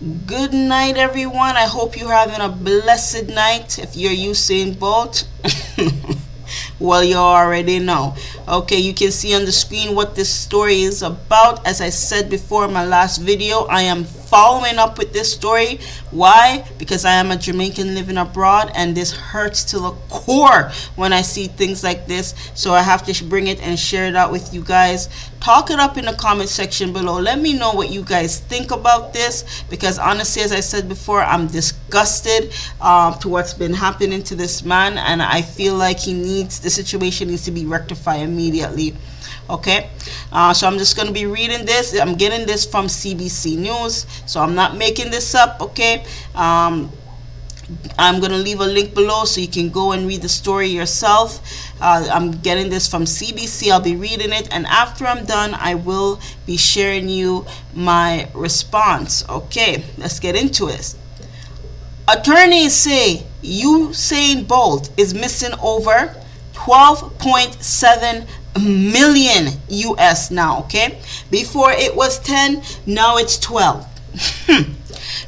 Good night, everyone. I hope you're having a blessed night. If you're Usain Bolt, well, you already know. Okay, you can see on the screen what this story is about. As I said before in my last video, I am following up with this story. Why? Because I am a Jamaican living abroad, and this hurts to the core when I see things like this. So I have to bring it and share it out with you guys. Talk it up in the comment section below. Let me know what you guys think about this, because honestly, as I said before, I'm disgusted to what's been happening to this man, and I feel like the situation needs to be rectified immediately. Okay, so I'm just going to be reading this. I'm getting this from CBC News, so I'm not making this up. Okay, I'm going to leave a link below so you can go and read the story yourself. I'm getting this from CBC. I'll be reading it, and after I'm done, I will be sharing you my response. Okay, let's get into it. Attorneys say Usain Bolt is missing over 12.7 million US now. Okay, before it was 10, now it's 12.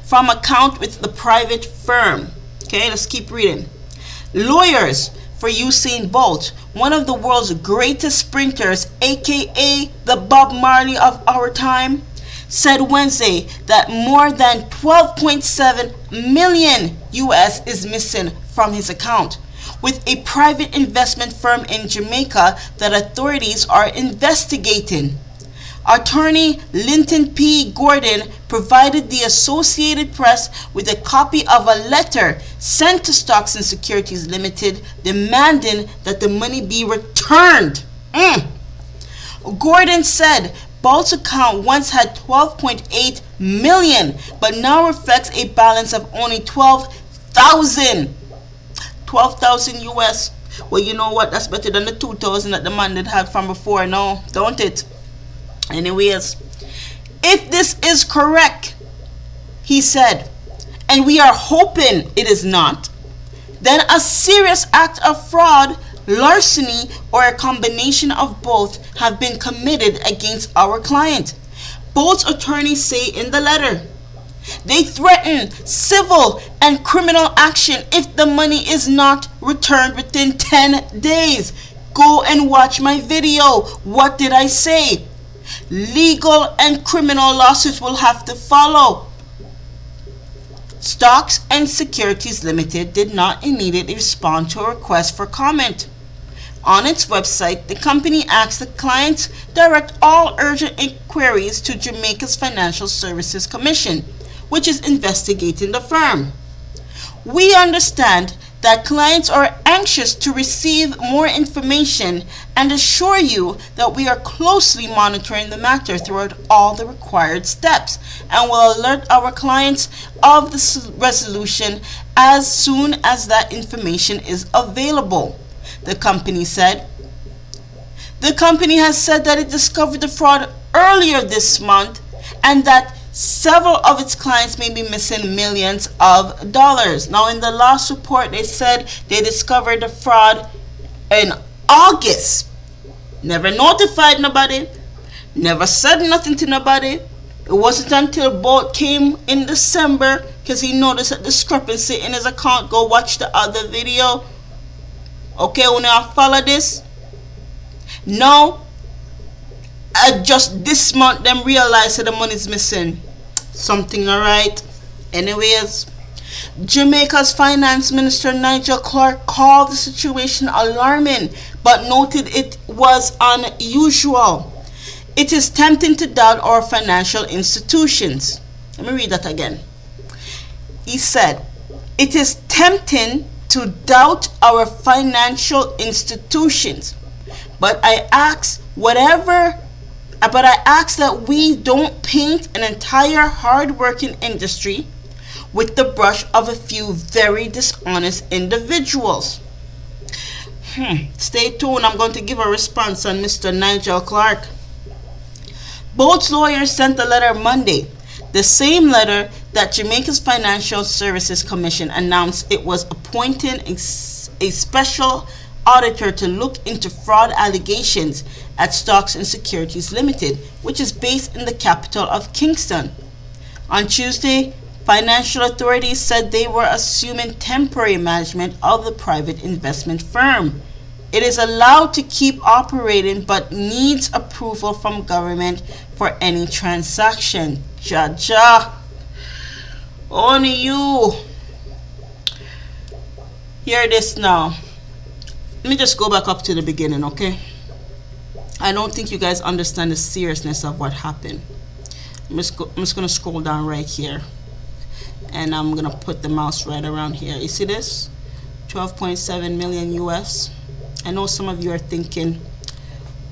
From account with the private firm. Okay, let's keep reading. Lawyers for Usain Bolt, one of the world's greatest sprinters, aka the Bob Marley of our time, said Wednesday that more than 12.7 million US is missing from his account, with a private investment firm in Jamaica that authorities are investigating. Attorney Linton P. Gordon provided the Associated Press with a copy of a letter sent to Stocks and Securities Limited demanding that the money be returned. Gordon said Bolt's account once had 12.8 million, but now reflects a balance of only 12,000 US. Well, you know what? That's better than the 2,000 that the man did have from before, no? Don't it? Anyways, if this is correct, he said, and we are hoping it is not, then a serious act of fraud, larceny, or a combination of both have been committed against our client, Bolt's attorneys say in the letter. They threaten civil and criminal action if the money is not returned within 10 days. Go and watch my video. What did I say? Legal and criminal lawsuits will have to follow. Stocks and Securities Limited did not immediately respond to a request for comment. On its website, the company asked the clients direct all urgent inquiries to Jamaica's Financial Services Commission, which is investigating the firm. We understand that clients are anxious to receive more information and assure you that we are closely monitoring the matter throughout all the required steps and will alert our clients of the resolution as soon as that information is available, the company said. The company has said that it discovered the fraud earlier this month and that several of its clients may be missing millions of dollars. Now, in the last report, they said they discovered the fraud in August. Never notified nobody. Never said nothing to nobody. It wasn't until Bolt came in December because he noticed a discrepancy in his account. Go watch the other video. Okay, when I follow this. No. Just this month them realize that the money's missing something. Alright, anyways, Jamaica's finance minister Nigel Clark called the situation alarming but noted it was unusual. It is tempting to doubt our financial institutions. Let me read that again. He said, it is tempting to doubt our financial institutions, but I ask that we don't paint an entire hard-working industry with the brush of a few very dishonest individuals. Stay tuned. I'm going to give a response on Mr. Nigel Clark. Bolt's lawyers sent a letter Monday, the same letter that Jamaica's Financial Services Commission announced it was appointing a special auditor to look into fraud allegations at Stocks and Securities Limited, which is based in the capital of Kingston. On Tuesday, Financial authorities said they were assuming temporary management of the private investment firm. It is allowed to keep operating but needs approval from government for any transaction. Jaja. Only you. Hear this now. Let me just go back up to the beginning, okay? I don't think you guys understand the seriousness of what happened. I'm just going to scroll down right here. And I'm going to put the mouse right around here. You see this? 12.7 million US. I know some of you are thinking,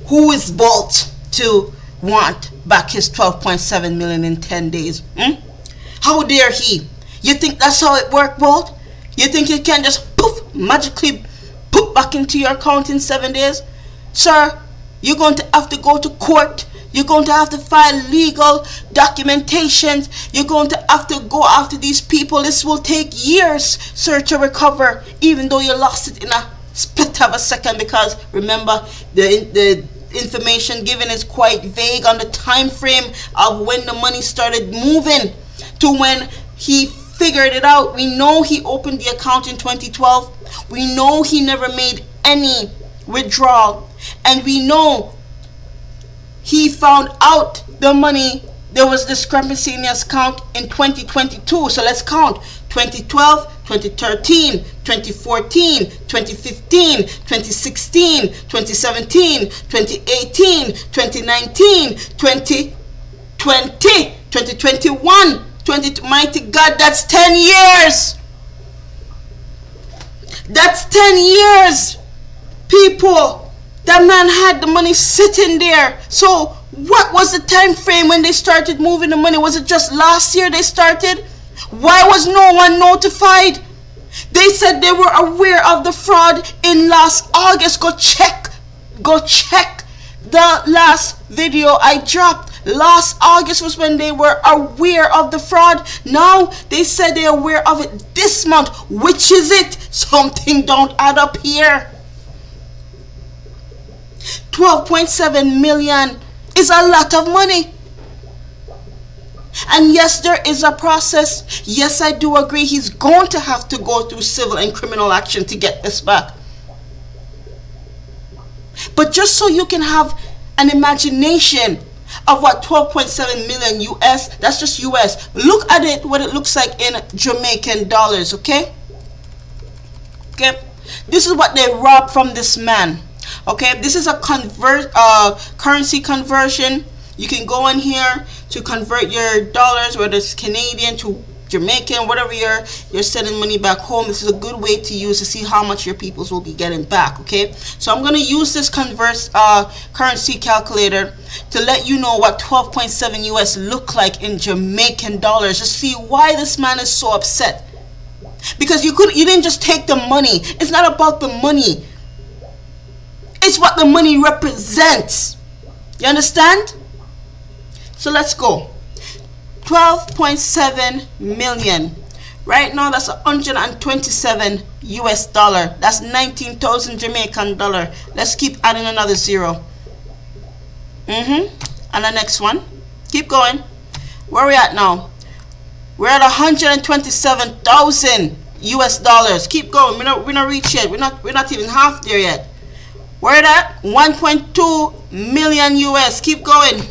who is Bolt to want back his 12.7 million in 10 days? How dare he? You think that's how it works, Bolt? You think you can just poof, magically put back into your account in 7 days? Sir, you're going to have to go to court. You're going to have to file legal documentations. You're going to have to go after these people. This will take years, sir, to recover, even though you lost it in a split of a second, because remember, the information given is quite vague on the time frame of when the money started moving to when he figured it out. We know he opened the account in 2012. We know he never made any withdrawal, and we know he found out the money, there was discrepancy in his account in 2022. So let's count: 2012, 2013, 2014, 2015, 2016, 2017, 2018, 2019, 2020, 2021, mighty God, that's 10 years. That's 10 years, people. That man had the money sitting there. So what was the time frame when they started moving the money? Was it just last year they started? Why was no one notified? They said they were aware of the fraud in last August. Go check the last video I dropped. Last August was when they were aware of the fraud. Now they said they're aware of it this month. Which is it? Something don't add up here. 12.7 million is a lot of money. And yes, there is a process. Yes, I do agree he's going to have to go through civil and criminal action to get this back. But just so you can have an imagination of what 12.7 million US, that's just US. Look at it, what it looks like in Jamaican dollars, okay? Okay, this is what they robbed from this man. Okay, this is a currency conversion. You can go in here to convert your dollars, whether it's Canadian to Jamaican, whatever you're sending money back home. This is a good way to use to see how much your peoples will be getting back. Okay, so I'm going to use this currency calculator to let you know what 12.7 US look like in Jamaican dollars, to see why this man is so upset. Because you didn't just take the money. It's not about the money. It's what the money represents. You understand? So let's go. 12.7 million. Right now that's 127 US dollar. That's 19,000 Jamaican dollar. Let's keep adding another zero. And the next one. Keep going. Where are we at now? We're at 127,000 US dollars. Keep going. We're not reached yet. We're not even half there yet. We're at 1.2 million US. Keep going.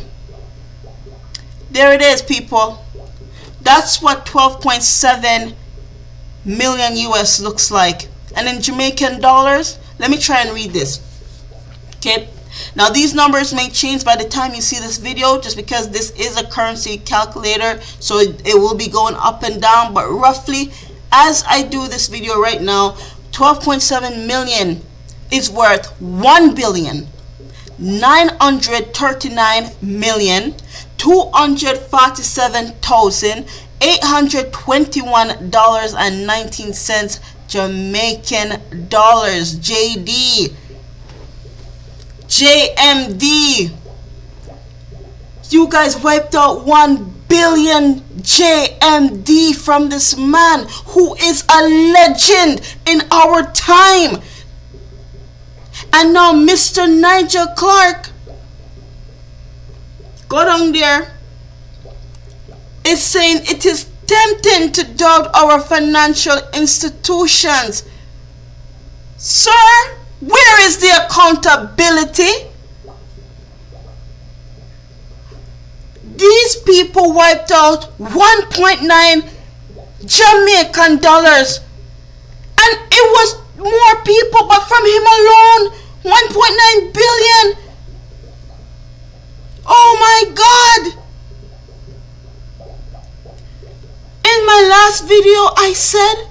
There it is, people. That's what 12.7 million US looks like. And in Jamaican dollars, let me try and read this. Okay. Now these numbers may change by the time you see this video, just because this is a currency calculator, so it will be going up and down. But roughly, as I do this video right now, 12.7 million is worth 1,939,247,821.19 Jamaican dollars. JMD. You guys wiped out 1 billion JMD from this man who is a legend in our time. And now Mr. Nigel Clark, go down there, is saying it is attempting to doubt our financial institutions. Sir, where is the accountability? These people wiped out 1.9 Jamaican dollars, and it was more people, but from him alone, 1.9 billion. Oh my God! In my last video, I said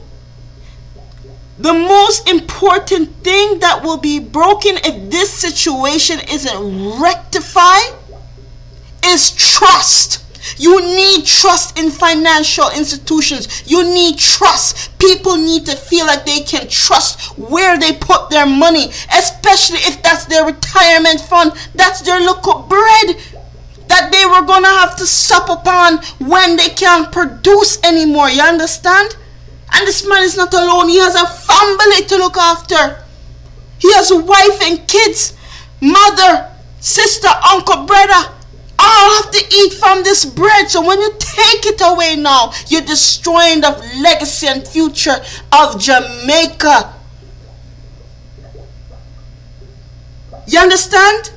the most important thing that will be broken if this situation isn't rectified is trust. You need trust in financial institutions. You need trust. People need to feel like they can trust where they put their money, especially if that's their retirement fund. That's their little bread that they were going to have to sup upon when they can't produce anymore. You understand? And this man is not alone. He has a family to look after. He has a wife and kids, mother, sister, uncle, brother. All have to eat from this bread. So when you take it away now, you're destroying the legacy and future of Jamaica. You understand?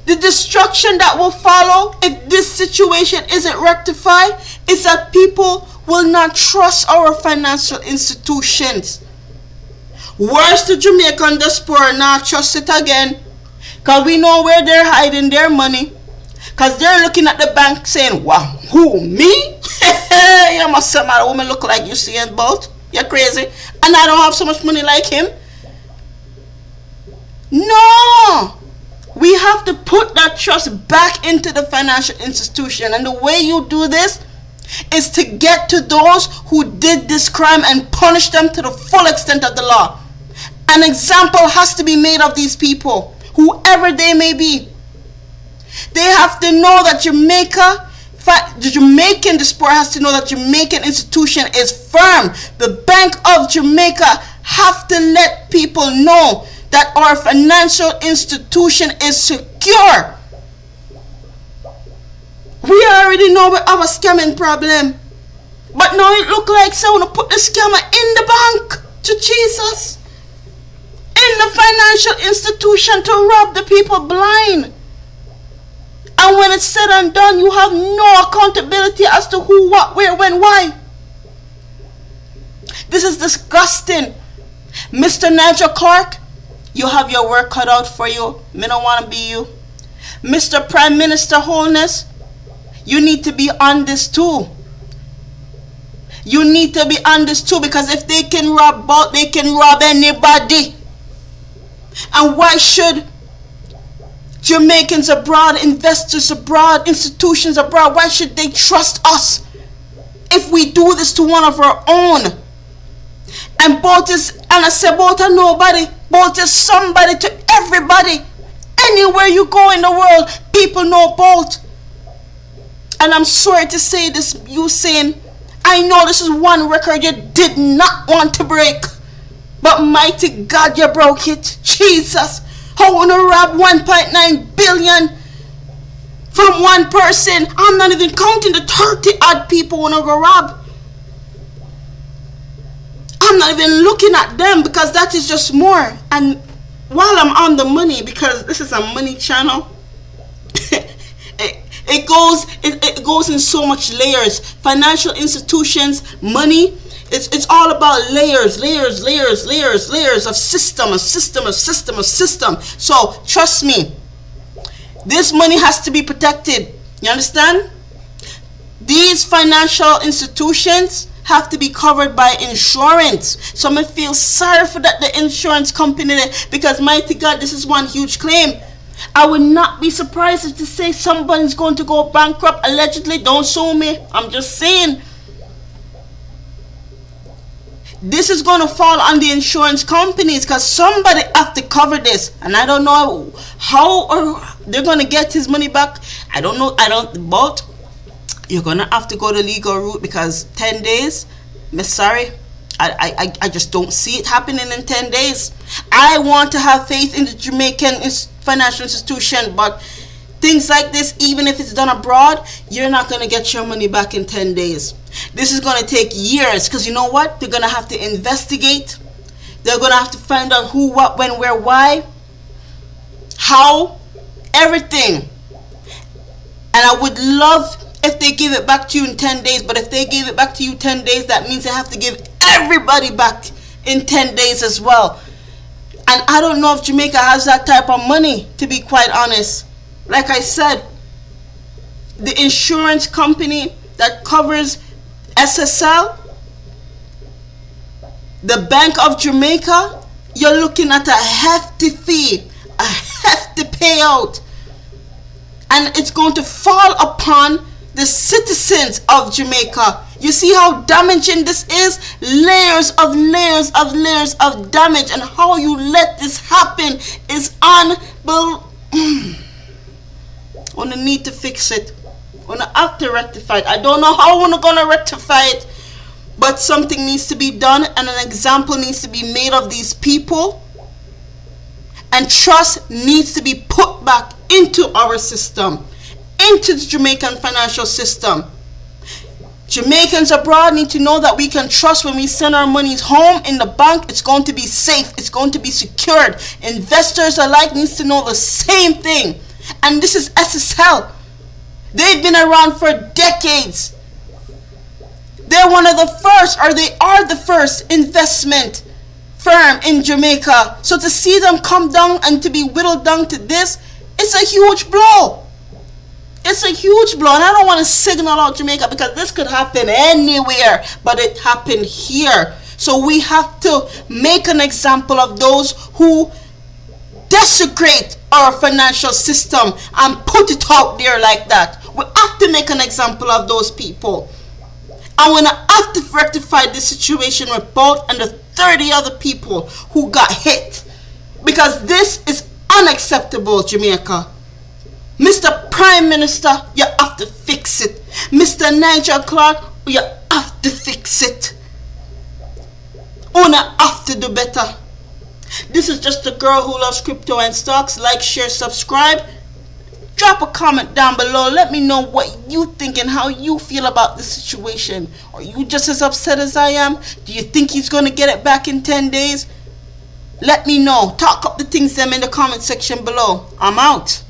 The destruction that will follow if this situation isn't rectified is that people will not trust our financial institutions. Worse, the Jamaican diaspora not trust it again, because we know where they're hiding their money. Because they're looking at the bank saying, wow, who, me? You must say my woman look like Usain Bolt. You're crazy. And I don't have so much money like him. No. We have to put that trust back into the financial institution. And the way you do this is to get to those who did this crime and punish them to the full extent of the law. An example has to be made of these people, whoever they may be. They have to know that the Jamaican diaspora has to know that Jamaican institution is firm. The Bank of Jamaica have to let people know that our financial institution is secure. We already know we have a scamming problem. But now it look like someone put the scammer in the bank to Jesus. In the financial institution to rob the people blind. And when it's said and done, you have no accountability as to who, what, where, when, why. This is disgusting. Mr. Nigel Clark, you have your work cut out for you. Me don't want to be you. Mr. Prime Minister Holness, you need to be on this too. You need to be on this too, because if they can rob both, they can rob anybody. And why should Jamaicans abroad, investors abroad, institutions abroad, why should they trust us if we do this to one of our own? And Bolt is, and I say Bolt are nobody, Bolt is somebody to everybody. Anywhere you go in the world, people know Bolt. And I'm sorry to say this, Usain, I know this is one record you did not want to break, but mighty God, you broke it. Jesus, I want to rob 1.9 billion from one person. I'm not even counting the 30 odd people want to go rob. I'm not even looking at them, because that is just more. And while I'm on the money, because this is a money channel, it goes in so much layers. Financial institutions, money, it's all about layers of system. So trust me, this money has to be protected. You understand? These financial institutions have to be covered by insurance. So I feel sorry for the insurance company, because mighty God, this is one huge claim. I would not be surprised if to say somebody's going to go bankrupt allegedly. Don't sue me. I'm just saying. This is going to fall on the insurance companies, because somebody have to cover this. And I don't know how or they're going to get his money back. I don't know. But you're going to have to go the legal route, because 10 days, I'm sorry, I just don't see it happening in 10 days. I want to have faith in the Jamaican financial institution, but things like this, even if it's done abroad, you're not going to get your money back in 10 days. This is going to take years, because you know what? They're going to have to investigate. They're going to have to find out who, what, when, where, why, how, everything. And I would love if they give it back to you in 10 days, but if they gave it back to you 10 days, that means they have to give everybody back in 10 days as well. And I don't know if Jamaica has that type of money, to be quite honest. Like I said, the insurance company that covers SSL, the Bank of Jamaica, you're looking at a hefty fee, a hefty payout. And it's going to fall upon the citizens of Jamaica. You see how damaging this is? Layers of layers of layers of damage, and how you let this happen is unbelievable. Wanna need to fix it. Wanna have to rectify it. I don't know how we're gonna rectify it, but something needs to be done, and an example needs to be made of these people, and trust needs to be put back into our system, into the Jamaican financial system. Jamaicans abroad need to know that we can trust when we send our monies home in the bank. It's going to be safe. It's going to be secured. Investors alike needs to know the same thing. And this is SSL. They've been around for decades. They're one of the first, or they are the first investment firm in Jamaica. So to see them come down and to be whittled down to this, it's a huge blow. It's a huge blow. And I don't want to signal out Jamaica, because this could happen anywhere, but it happened here. So we have to make an example of those who desecrate our financial system and put it out there like that. We have to make an example of those people. And we're going to have to rectify this situation with both and the 30 other people who got hit. Because this is unacceptable, Jamaica. Mr. Prime Minister, you have to fix it. Mr. Nigel Clark, you have to fix it. Una have to do better. This is just a girl who loves crypto and stocks. Like, share, subscribe. Drop a comment down below. Let me know what you think and how you feel about this situation. Are you just as upset as I am? Do you think he's going to get it back in 10 days? Let me know. Talk up the things them in the comment section below. I'm out.